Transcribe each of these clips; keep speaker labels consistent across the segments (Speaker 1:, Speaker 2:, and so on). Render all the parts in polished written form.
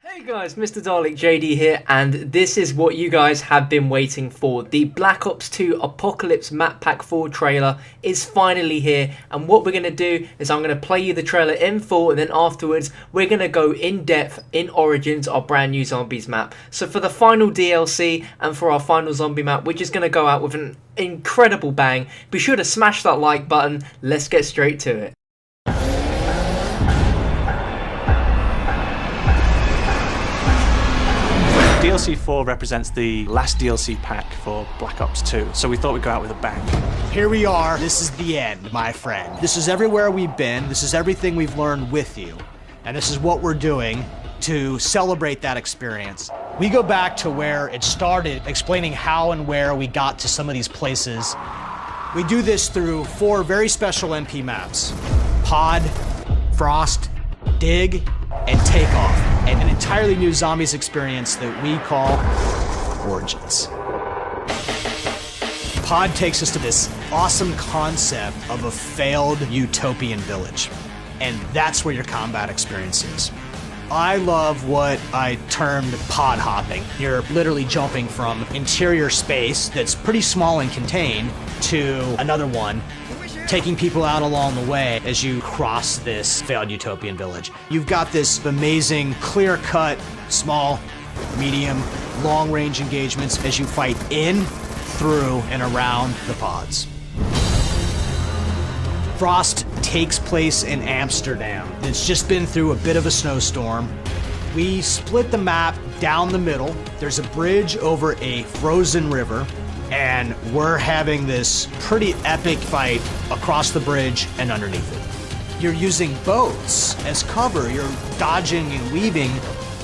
Speaker 1: Hey guys, Mr. Dalek JD here, and this is what you guys have been waiting for. The Black Ops 2 Apocalypse Map Pack 4 trailer is finally here, and what we're going to do is I'm going to play you the trailer in full, and then afterwards we're going to go in depth in Origins, our brand new Zombies map. So for the final DLC and for our final zombie map, we're just going to go out with an incredible bang. Be sure to smash that like button. Let's get straight to it.
Speaker 2: DLC 4 represents the last DLC pack for Black Ops 2, so we thought we'd go out with a bang.
Speaker 3: Here we are. This is the end, my friend. This is everywhere we've been. This is everything we've learned with you. And this is what we're doing to celebrate that experience. We go back to where it started, explaining how and where we got to some of these places. We do this through 4 very special MP maps: Pod, Frost, Dig, and Takeoff, and an entirely new Zombies experience that we call Origins. Pod takes us to this awesome concept of a failed utopian village, and that's where your combat experience is. I love what I termed pod hopping. You're literally jumping from interior space that's pretty small and contained to another one, taking people out along the way as you cross this failed utopian village. You've got this amazing, clear-cut, small, medium, long-range engagements as you fight in, through, and around the pods. Frost takes place in Amsterdam. It's just been through a bit of a snowstorm. We split the map down the middle. There's a bridge over a frozen river, and we're having this pretty epic fight across the bridge and underneath it. You're using boats as cover. You're dodging and weaving,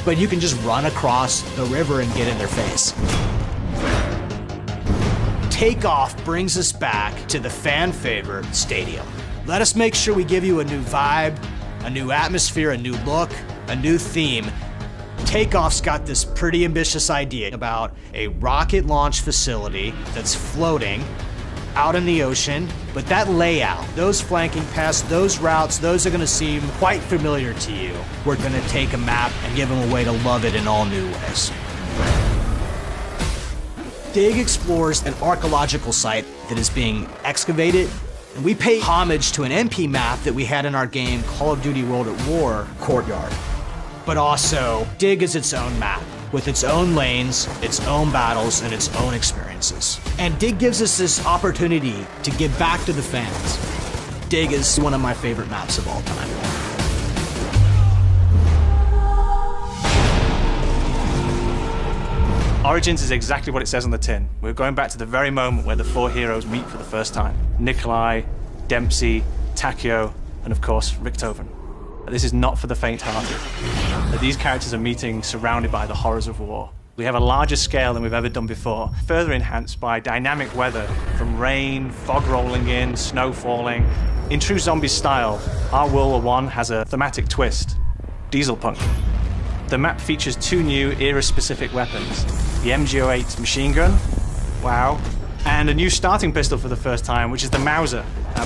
Speaker 3: but you can just run across the river and get in their face. Takeoff brings us back to the fan favorite stadium. Let us make sure we give you a new vibe, a new atmosphere, a new look, a new theme. Takeoff's got this pretty ambitious idea about a rocket launch facility that's floating out in the ocean, but that layout, those flanking paths, those routes, those are gonna seem quite familiar to you. We're gonna take a map and give them a way to love it in all new ways. Dig explores an archaeological site that is being excavated, and we pay homage to an MP map that we had in our game Call of Duty World at War, Courtyard. But also, Dig is its own map, with its own lanes, its own battles, and its own experiences. And Dig gives us this opportunity to give back to the fans. Dig is one of my favorite maps of all time.
Speaker 2: Origins is exactly what it says on the tin. We're going back to the very moment where the 4 heroes meet for the first time. Nikolai, Dempsey, Takeo, and of course, Richthofen. This is not for the faint-hearted. These characters are meeting surrounded by the horrors of war. We have a larger scale than we've ever done before, further enhanced by dynamic weather from rain, fog rolling in, snow falling. In true Zombies style, our World War I has a thematic twist: diesel punk. The map features 2 new era-specific weapons: the MG08 machine gun, wow, and a new starting pistol for the first time, which is the Mauser.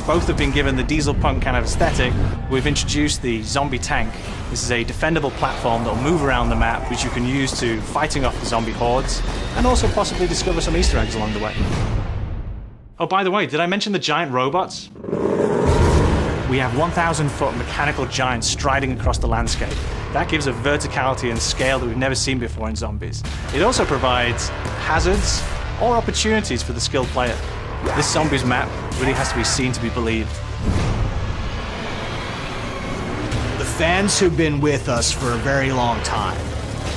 Speaker 2: Both have been given the diesel punk kind of aesthetic. We've introduced the zombie tank. This is a defendable platform that will move around the map, which you can use to fighting off the zombie hordes, and also possibly discover some Easter eggs along the way. Oh, by the way, did I mention the giant robots? We have 1,000-foot mechanical giants striding across the landscape. That gives a verticality and scale that we've never seen before in Zombies. It also provides hazards or opportunities for the skilled player. This Zombies map really has to be seen to be believed.
Speaker 3: The fans who've been with us for a very long time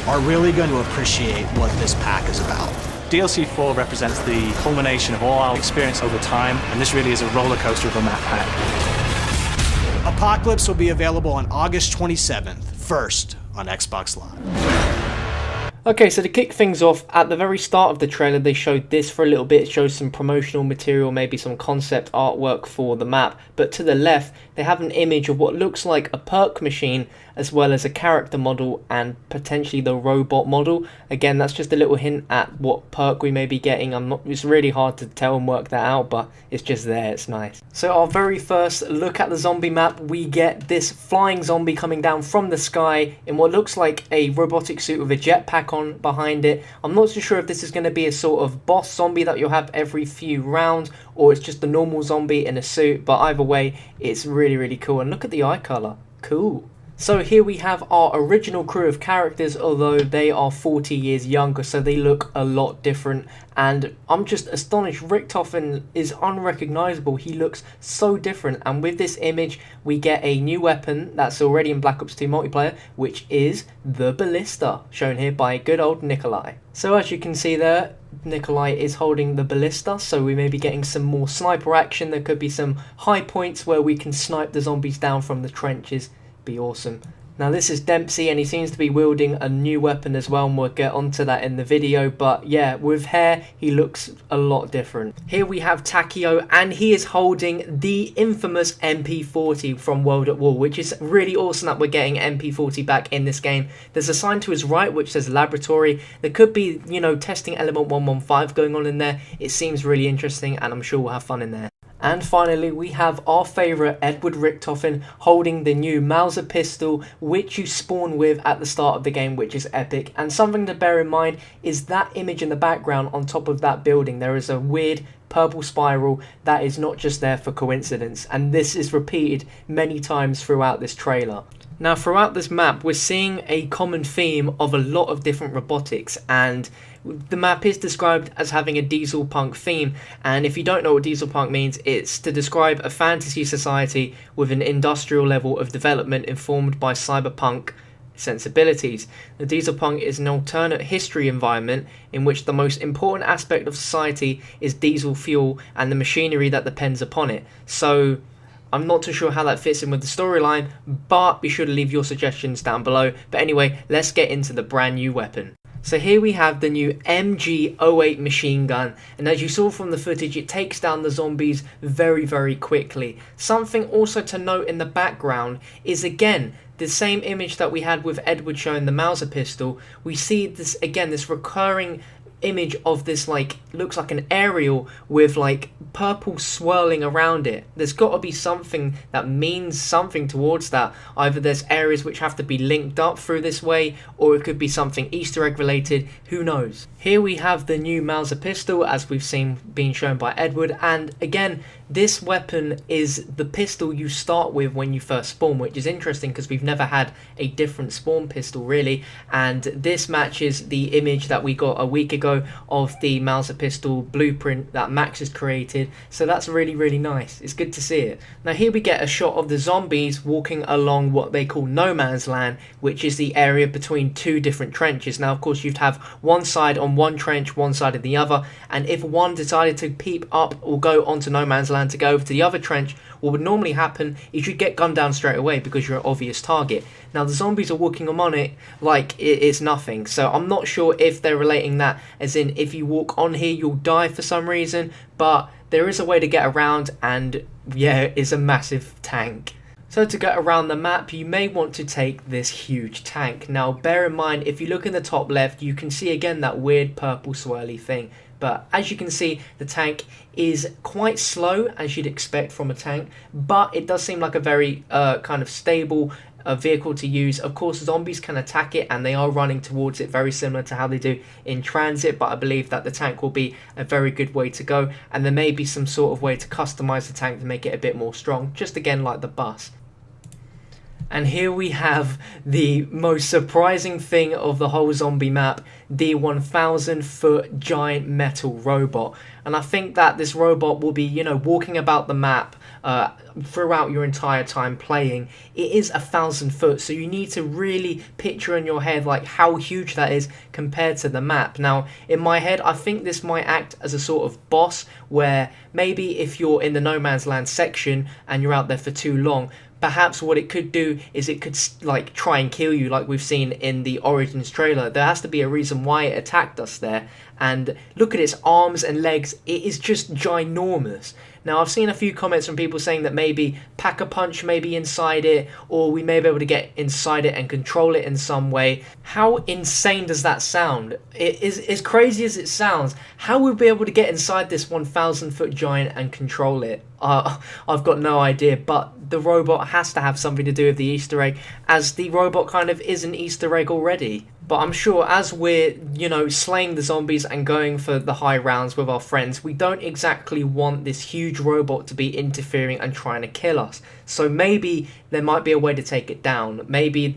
Speaker 3: are really going to appreciate what this pack is about.
Speaker 2: DLC 4 represents the culmination of all our experience over time, and this really is a roller coaster of a map pack.
Speaker 3: Apocalypse will be available on August 27th, first on Xbox Live.
Speaker 1: Okay, so to kick things off, at the very start of the trailer they showed this for a little bit. It shows some promotional material, maybe some concept artwork for the map, but to the left they have an image of what looks like a perk machine, as well as a character model and potentially the robot model. Again, that's just a little hint at what perk we may be getting. It's really hard to tell and work that out, but it's just there, it's nice. So our very first look at the zombie map, we get this flying zombie coming down from the sky in what looks like a robotic suit with a jetpack on behind it. I'm not too sure if this is going to be a sort of boss zombie that you'll have every few rounds, or it's just a normal zombie in a suit, but either way, it's really cool. And look at the eye color, cool. So here we have our original crew of characters, although they are 40 years younger, so they look a lot different. And I'm just astonished, Richtofen is unrecognizable, he looks so different. And with this image, we get a new weapon that's already in Black Ops 2 multiplayer, which is the Ballista, shown here by good old Nikolai. So as you can see there, Nikolai is holding the Ballista, so we may be getting some more sniper action. There could be some high points where we can snipe the zombies down from the trenches. Be awesome. Now this is Dempsey, and he seems to be wielding a new weapon as well, and we'll get onto that in the video. But yeah, with hair he looks a lot different. Here we have Takeo, and he is holding the infamous MP40 from World at War, which is really awesome that we're getting MP40 back in this game. There's a sign to his right which says laboratory. There could be, you know, testing element 115 going on in there. It seems really interesting, and I'm sure we'll have fun in there. And finally, we have our favourite Edward Richtofen holding the new Mauser pistol, which you spawn with at the start of the game, which is epic. And something to bear in mind is that image in the background on top of that building. There is a weird purple spiral that is not just there for coincidence, and this is repeated many times throughout this trailer. Now throughout this map we're seeing a common theme of a lot of different robotics, and the map is described as having a diesel punk theme. And if you don't know what diesel punk means, it's to describe a fantasy society with an industrial level of development informed by cyberpunk sensibilities. The diesel punk is an alternate history environment in which the most important aspect of society is diesel fuel and the machinery that depends upon it. So I'm not too sure how that fits in with the storyline, but be sure to leave your suggestions down below. But anyway, let's get into the brand new weapon. So here we have the new MG08 machine gun, and as you saw from the footage, it takes down the zombies very quickly. Something also to note in the background is, again, the same image that we had with Edward showing the Mauser pistol. We see this again, this recurring image of this, like, looks like an aerial with like purple swirling around it. There's got to be something that means something towards that. Either there's areas which have to be linked up through this way, or it could be something Easter egg related, who knows. Here we have the new Mauser pistol, as we've seen being shown by Edward, and again, this weapon is the pistol you start with when you first spawn, which is interesting because we've never had a different spawn pistol really, and this matches the image that we got a week ago of the Mauser pistol blueprint that Max has created, so that's really nice. It's good to see it. Now here we get a shot of the zombies walking along what they call no man's land, which is the area between two different trenches. Now of course you'd have one side on one trench, one side of the other, and if one decided to peep up or go onto no man's land to go over to the other trench, what would normally happen is you'd get gunned down straight away because you're an obvious target. Now the zombies are walking on it like it's nothing, so I'm not sure if they're relating that as in if you walk on here you'll die for some reason, but there is a way to get around, and yeah, it's a massive tank. So to get around the map, you may want to take this huge tank. Now bear in mind, if you look in the top left, you can see again that weird purple swirly thing. But as you can see, the tank is quite slow, as you'd expect from a tank, but it does seem like a very kind of stable vehicle to use. Of course, zombies can attack it, and they are running towards it, very similar to how they do in Transit, but I believe that the tank will be a very good way to go, and there may be some sort of way to customize the tank to make it a bit more strong, just again like the bus. And here we have the most surprising thing of the whole zombie map, the 1,000-foot giant metal robot. And I think that this robot will be, you know, walking about the map throughout your entire time playing. It is 1,000 foot, so you need to really picture in your head like how huge that is compared to the map. Now, in my head, I think this might act as a sort of boss, where maybe if you're in the no man's land section and you're out there for too long, perhaps what it could do is it could like try and kill you, like we've seen in the Origins trailer. There has to be a reason why it attacked us there. And look at its arms and legs, it is just ginormous. Now, I've seen a few comments from people saying that maybe Pack-a-Punch may be inside it, or we may be able to get inside it and control it in some way. How insane does that sound? It is as crazy as it sounds. How would we be able to get inside this 1,000-foot giant and control it? I've got no idea, but the robot has to have something to do with the Easter egg, as the robot kind of is an Easter egg already. But I'm sure as we're, slaying the zombies and going for the high rounds with our friends, we don't exactly want this huge robot to be interfering and trying to kill us. So maybe there might be a way to take it down. Maybe,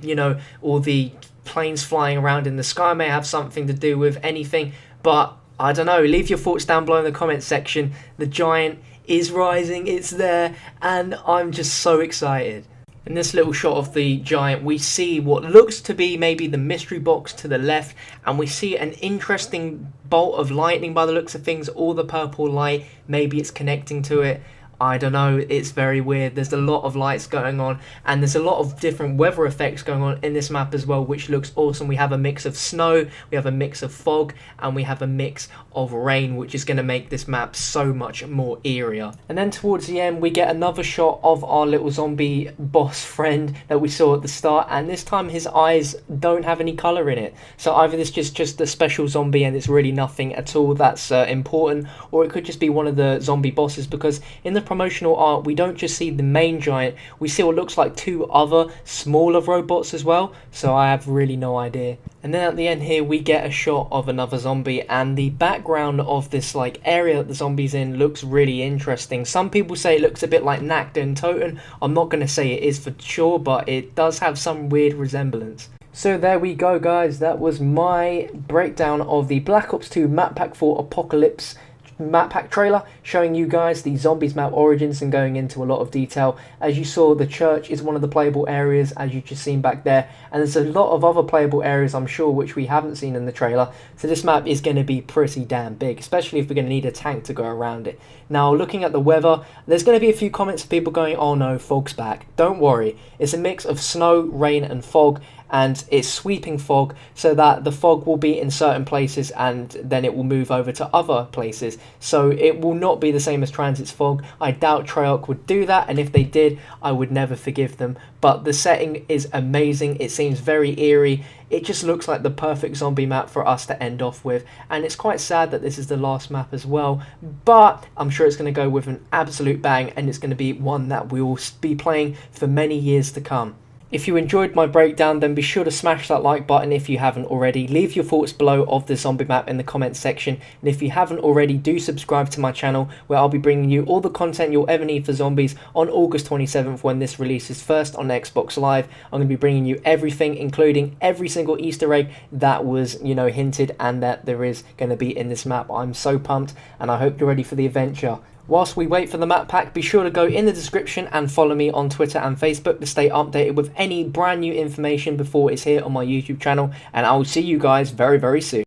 Speaker 1: all the planes flying around in the sky may have something to do with anything. But I don't know. Leave your thoughts down below in the comments section. The giant is rising, it's there, and I'm just so excited. In this little shot of the giant, we see what looks to be maybe the mystery box to the left, and we see an interesting bolt of lightning by the looks of things, all the purple light, maybe it's connecting to it. I don't know, it's very weird. There's a lot of lights going on, and there's a lot of different weather effects going on in this map as well, which looks awesome. We have a mix of snow, we have a mix of fog, and we have a mix of rain, which is going to make this map so much more eerier. And then towards the end, we get another shot of our little zombie boss friend that we saw at the start, and this time his eyes don't have any colour in it. So either this is just a special zombie and it's really nothing at all that's important, or it could just be one of the zombie bosses, because in the promotional art we don't just see the main giant, we see what looks like two other smaller robots as well, so I have really no idea. And then at the end here we get a shot of another zombie, and the background of this area that the zombie's in looks really interesting. Some people say it looks a bit like Nakta and Toten. I'm not going to say it is for sure, but it does have some weird resemblance. So there we go guys, that was my breakdown of the Black Ops 2 Map Pack 4 Apocalypse map pack trailer, showing you guys the zombies map origins and going into a lot of detail. As you saw, the church is one of the playable areas, as you just seen back there, and there's a lot of other playable areas I'm sure which we haven't seen in the trailer. So this map is going to be pretty damn big, especially if we're going to need a tank to go around it. Now, looking at the weather, there's going to be a few comments of people going, oh no, fog's back. Don't worry, it's a mix of snow, rain and fog, and it's sweeping fog, so that the fog will be in certain places and then it will move over to other places. So it will not be the same as Transit's fog. I doubt Treyarch would do that, and if they did, I would never forgive them. But the setting is amazing, it seems very eerie, it just looks like the perfect zombie map for us to end off with, and it's quite sad that this is the last map as well, but I'm sure it's going to go with an absolute bang, and it's going to be one that we will be playing for many years to come. If you enjoyed my breakdown, then be sure to smash that like button if you haven't already. Leave your thoughts below of the zombie map in the comments section. And if you haven't already, do subscribe to my channel, where I'll be bringing you all the content you'll ever need for zombies on August 27th when this releases first on Xbox Live. I'm going to be bringing you everything, including every single Easter egg that was, hinted and that there is going to be in this map. I'm so pumped, and I hope you're ready for the adventure. Whilst we wait for the map pack, be sure to go in the description and follow me on Twitter and Facebook to stay updated with any brand new information before it's here on my YouTube channel, and I will see you guys very, very soon.